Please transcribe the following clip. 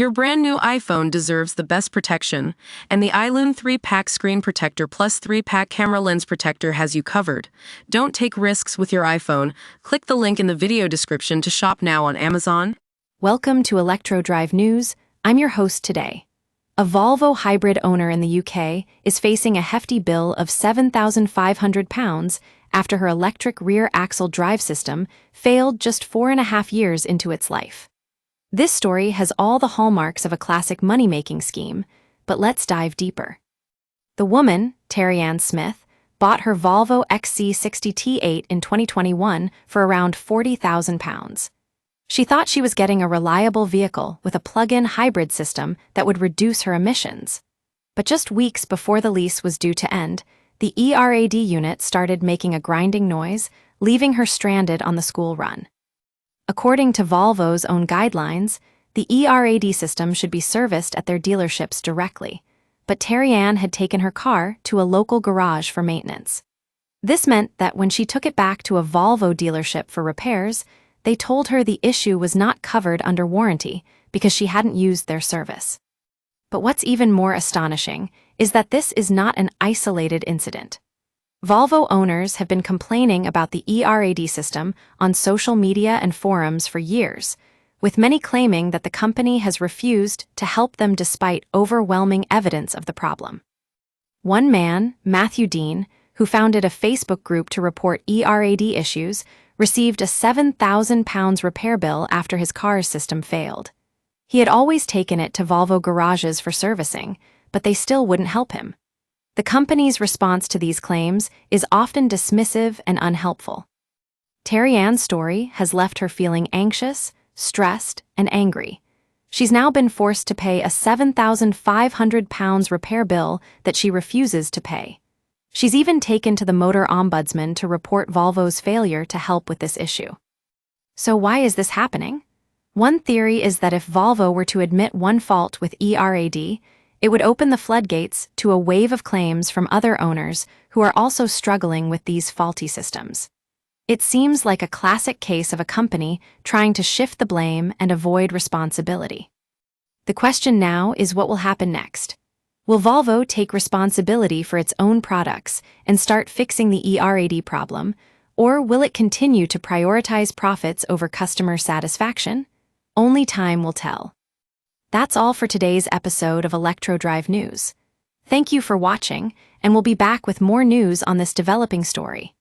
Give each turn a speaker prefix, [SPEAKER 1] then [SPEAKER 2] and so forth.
[SPEAKER 1] Your brand new iPhone deserves the best protection, and the iLune 3-pack screen protector plus 3-pack camera lens protector has you covered. Don't take risks with your iPhone. Click the link in the video description to shop now on Amazon.
[SPEAKER 2] Welcome to Electro Drive News. I'm your host today. A Volvo Hybrid owner in the UK is facing a hefty bill of £7,500 after her electric rear axle drive system failed just 4.5 years into its life. This story has all the hallmarks of a classic money-making scheme, but let's dive deeper. The woman, Terri-Anne Smith, bought her Volvo XC60 T8 in 2021 for around £40,000. She thought she was getting a reliable vehicle with a plug-in hybrid system that would reduce her emissions. But just weeks before the lease was due to end, the ERAD unit started making a grinding noise, leaving her stranded on the school run. According to Volvo's own guidelines, the ERAD system should be serviced at their dealerships directly, but Terri-Anne had taken her car to a local garage for maintenance. This meant that when she took it back to a Volvo dealership for repairs, they told her the issue was not covered under warranty because she hadn't used their service. But what's even more astonishing is that this is not an isolated incident. Volvo owners have been complaining about the ERAD system on social media and forums for years, with many claiming that the company has refused to help them despite overwhelming evidence of the problem. One man, Matthew Dean, who founded a Facebook group to report ERAD issues, received a £7,000 repair bill after his car's system failed. He had always taken it to Volvo garages for servicing, but they still wouldn't help him. The company's response to these claims is often dismissive and unhelpful. Terri-Anne's story has left her feeling anxious, stressed, and angry. She's now been forced to pay a £7,500 repair bill that she refuses to pay. She's even taken to the Motor Ombudsman to report Volvo's failure to help with this issue. So why is this happening? One theory is that if Volvo were to admit one fault with ERAD, it would open the floodgates to a wave of claims from other owners who are also struggling with these faulty systems. It seems like a classic case of a company trying to shift the blame and avoid responsibility. The question now is what will happen next. Will Volvo take responsibility for its own products and start fixing the ERAD problem, or will it continue to prioritize profits over customer satisfaction? Only time will tell. That's all for today's episode of Electro Drive News. Thank you for watching, and we'll be back with more news on this developing story.